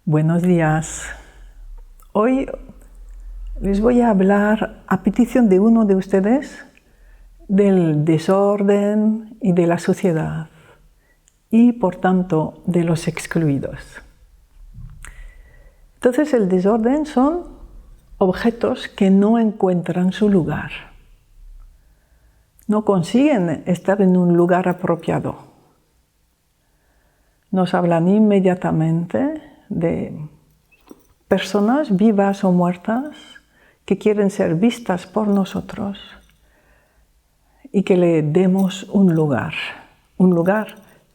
Buenos días. Hoy les voy a hablar, a petición de uno de ustedes, del desorden y de la suciedad y, por tanto, de los excluidos. Entonces, el desorden son objetos que no encuentran su lugar. No consiguen estar en un lugar apropiado. Nos hablan inmediatamente de personas vivas o muertas que quieren ser vistas por nosotros y que le demos un lugar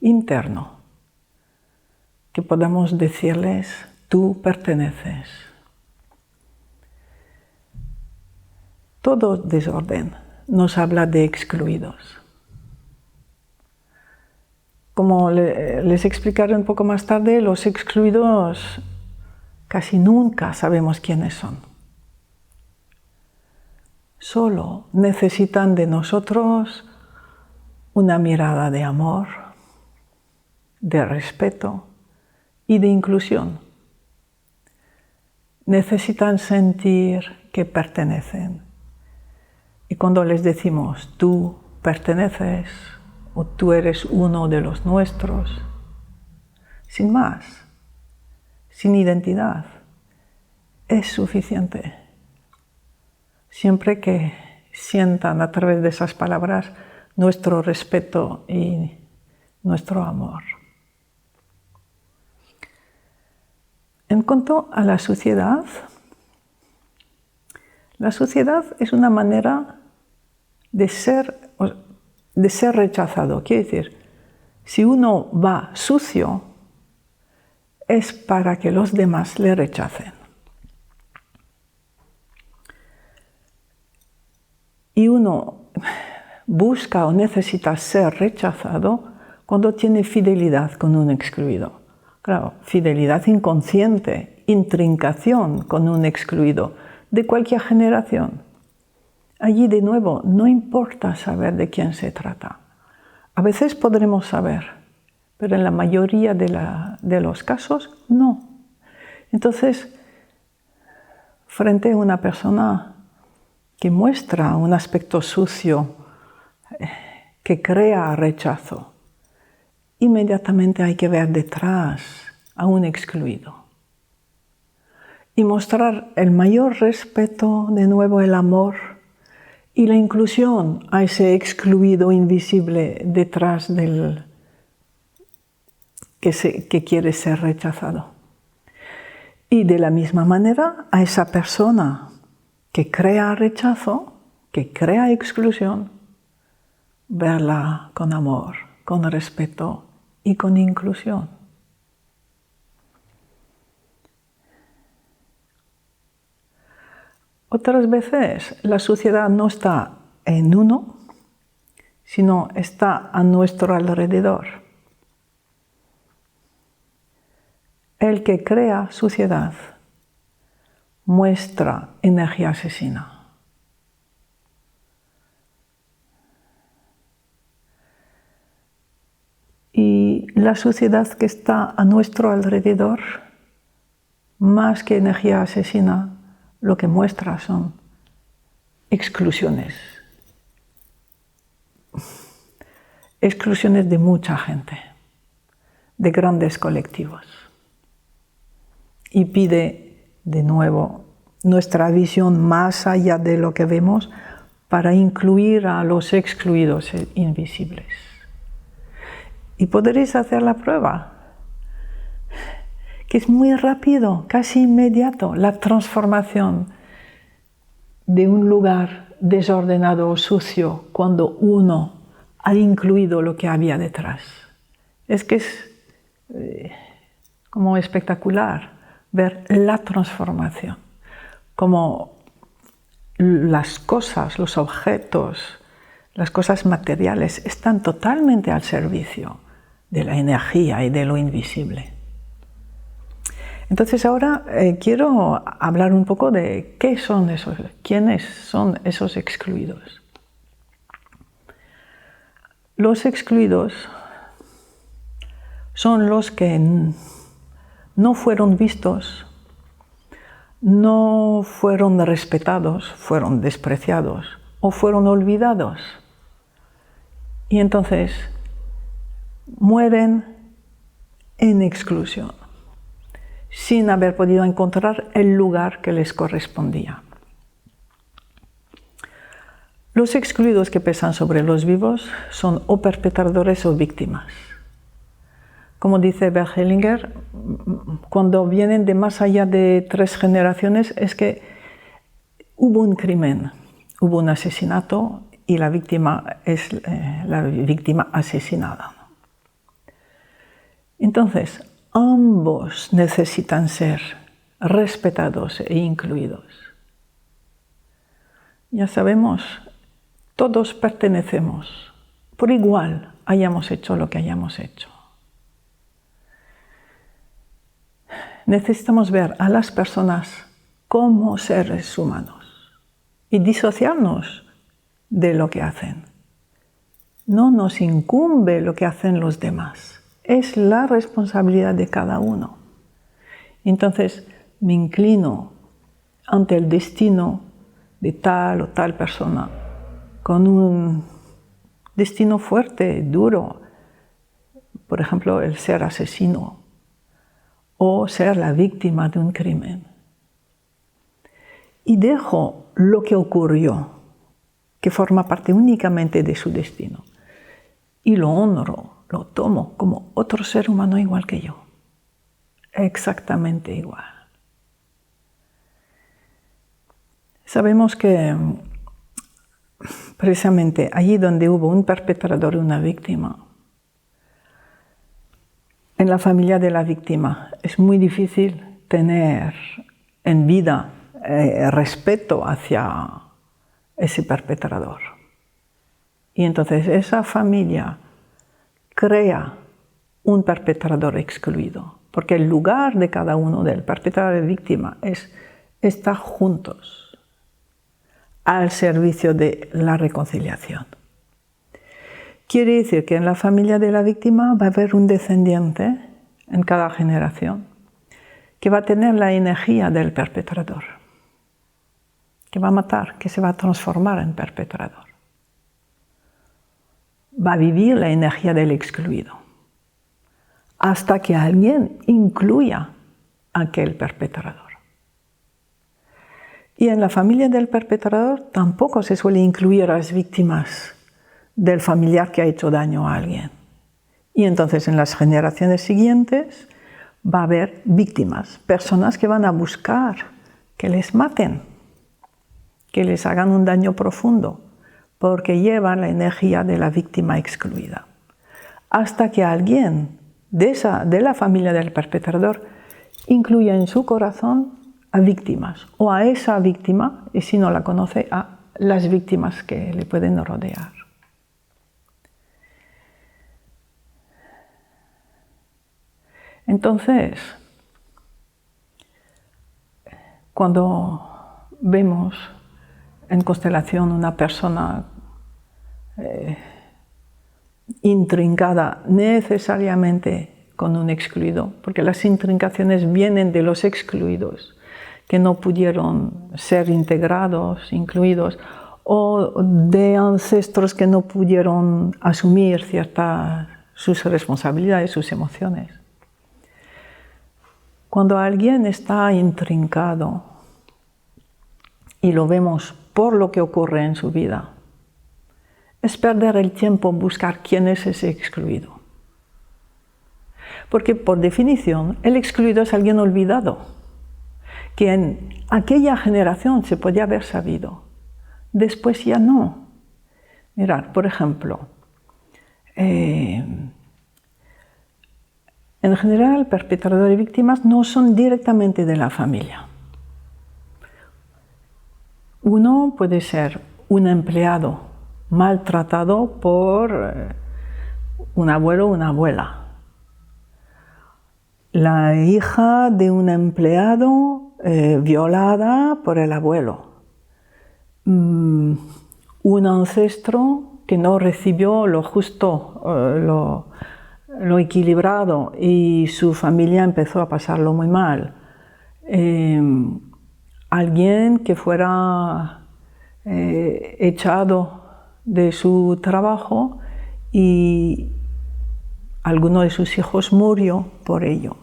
interno, que podamos decirles, tú perteneces. Todo desorden nos habla de excluidos. Como les explicaré un poco más tarde, los excluidos casi nunca sabemos quiénes son. Solo necesitan de nosotros una mirada de amor, de respeto y de inclusión. Necesitan sentir que pertenecen. Y cuando les decimos, tú perteneces, o tú eres uno de los nuestros, sin más, sin identidad, es suficiente. Siempre que sientan a través de esas palabras nuestro respeto y nuestro amor. En cuanto a la suciedad es una manera de ser rechazado. Quiere decir, si uno va sucio, es para que los demás le rechacen. Y uno busca o necesita ser rechazado cuando tiene fidelidad con un excluido. Claro, fidelidad inconsciente, intrincación con un excluido de cualquier generación. Allí, de nuevo, no importa saber de quién se trata. A veces podremos saber, pero en la mayoría de los casos, no. Entonces, frente a una persona que muestra un aspecto sucio, que crea rechazo, inmediatamente hay que ver detrás a un excluido. Y mostrar el mayor respeto, de nuevo el amor, y la inclusión a ese excluido invisible detrás del que quiere ser rechazado. Y de la misma manera a esa persona que crea rechazo, que crea exclusión, verla con amor, con respeto y con inclusión. Otras veces la suciedad no está en uno, sino está a nuestro alrededor. El que crea suciedad muestra energía asesina. Y la suciedad que está a nuestro alrededor, más que energía asesina, lo que muestra son exclusiones. Exclusiones de mucha gente, de grandes colectivos. Y pide, de nuevo, nuestra visión más allá de lo que vemos para incluir a los excluidos invisibles. Y podréis hacer la prueba, que es muy rápido, casi inmediato, la transformación de un lugar desordenado o sucio cuando uno ha incluido lo que había detrás. Es que es como espectacular ver la transformación, como las cosas, los objetos, las cosas materiales están totalmente al servicio de la energía y de lo invisible. Entonces ahora quiero hablar un poco de quiénes son esos excluidos. Los excluidos son los que no fueron vistos, no fueron respetados, fueron despreciados o fueron olvidados. Y entonces mueren en exclusión, sin haber podido encontrar el lugar que les correspondía. Los excluidos que pesan sobre los vivos son o perpetradores o víctimas. Como dice Bert Hellinger, cuando vienen de más allá de 3 generaciones es que hubo un crimen, hubo un asesinato y la víctima es la víctima asesinada. Entonces, ambos necesitan ser respetados e incluidos. Ya sabemos, todos pertenecemos, por igual hayamos hecho lo que hayamos hecho. Necesitamos ver a las personas como seres humanos y disociarnos de lo que hacen. No nos incumbe lo que hacen los demás. Es la responsabilidad de cada uno. Entonces me inclino ante el destino de tal o tal persona con un destino fuerte, duro. Por ejemplo, el ser asesino o ser la víctima de un crimen. Y dejo lo que ocurrió, que forma parte únicamente de su destino, y lo honro, lo tomo como otro ser humano igual que yo, exactamente igual. Sabemos que precisamente allí donde hubo un perpetrador y una víctima, en la familia de la víctima es muy difícil tener en vida respeto hacia ese perpetrador. Y entonces esa familia crea un perpetrador excluido, porque el lugar de cada uno, del perpetrador y víctima, es estar juntos al servicio de la reconciliación. Quiere decir que en la familia de la víctima va a haber un descendiente en cada generación que va a tener la energía del perpetrador, que va a matar, que se va a transformar en perpetrador. Va a vivir la energía del excluido, hasta que alguien incluya a aquel perpetrador. Y en la familia del perpetrador tampoco se suele incluir a las víctimas del familiar que ha hecho daño a alguien. Y entonces en las generaciones siguientes va a haber víctimas, personas que van a buscar que les maten, que les hagan un daño profundo, porque llevan la energía de la víctima excluida. Hasta que alguien de la familia del perpetrador incluya en su corazón a víctimas, o a esa víctima, y si no la conoce, a las víctimas que le pueden rodear. Entonces, cuando vemos en constelación una persona intrincada necesariamente con un excluido, porque las intrincaciones vienen de los excluidos, que no pudieron ser integrados, incluidos, o de ancestros que no pudieron asumir sus responsabilidades, sus emociones. Cuando alguien está intrincado y lo vemos por lo que ocurre en su vida, es perder el tiempo en buscar quién es ese excluido. Porque por definición el excluido es alguien olvidado, que en aquella generación se podía haber sabido, después ya no. Mirad, por ejemplo, en general, perpetradores y víctimas no son directamente de la familia. Uno puede ser un empleado maltratado por un abuelo o una abuela. La hija de un empleado violada por el abuelo. Un ancestro que no recibió lo justo, lo equilibrado y su familia empezó a pasarlo muy mal. Alguien que fuera echado de su trabajo y alguno de sus hijos murió por ello.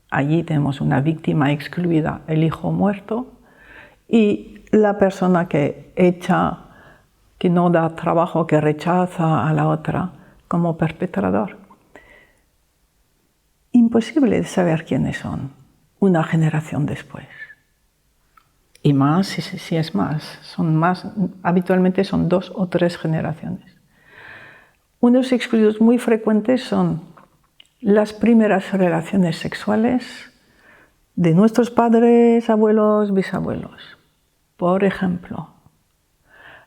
Allí tenemos una víctima excluida, el hijo muerto, y la persona que echa, que no da trabajo, que rechaza a la otra como perpetrador. Imposible saber quiénes son una generación después. Y más, si es más, habitualmente son 2 o 3 generaciones. Unos excluidos muy frecuentes son las primeras relaciones sexuales de nuestros padres, abuelos, bisabuelos. Por ejemplo,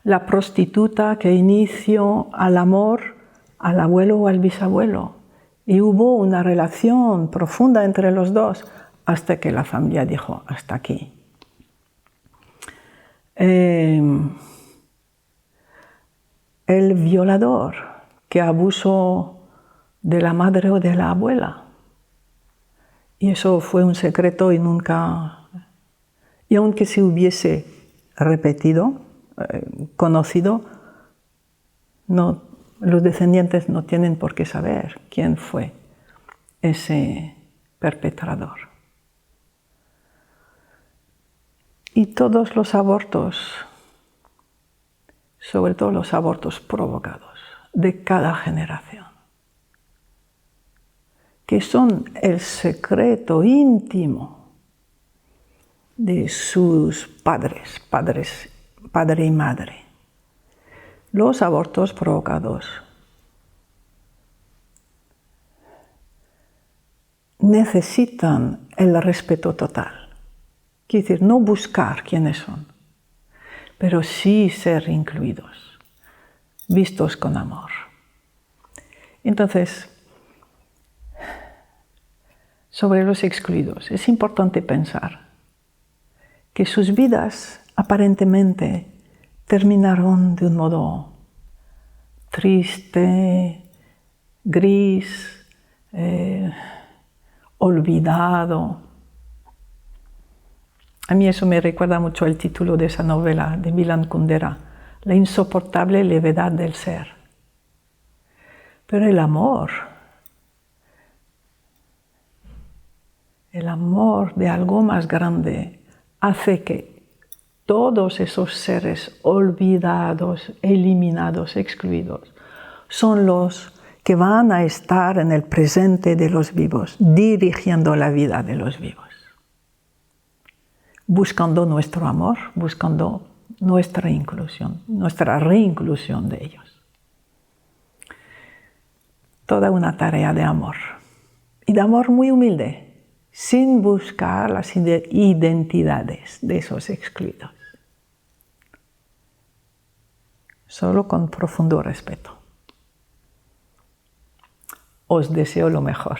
la prostituta que inició al amor al abuelo o al bisabuelo. Y hubo una relación profunda entre los dos hasta que la familia dijo, hasta aquí. El violador que abusó de la madre o de la abuela. Y eso fue un secreto y nunca... Y aunque se hubiese repetido, conocido, los descendientes no tienen por qué saber quién fue ese perpetrador. Y todos los abortos, sobre todo los abortos provocados, de cada generación, que son el secreto íntimo de sus padre y madre. Los abortos provocados necesitan el respeto total. Quiere decir, no buscar quiénes son, pero sí ser incluidos, vistos con amor. Entonces, sobre los excluidos, es importante pensar que sus vidas aparentemente terminaron de un modo triste, gris, olvidado. A mí eso me recuerda mucho el título de esa novela de Milan Kundera, La insoportable levedad del ser. Pero el amor de algo más grande hace que todos esos seres olvidados, eliminados, excluidos, son los que van a estar en el presente de los vivos, dirigiendo la vida de los vivos, buscando nuestro amor, buscando nuestra inclusión, nuestra reinclusión de ellos. Toda una tarea de amor, y de amor muy humilde, sin buscar las identidades de esos excluidos, solo con profundo respeto. Os deseo lo mejor.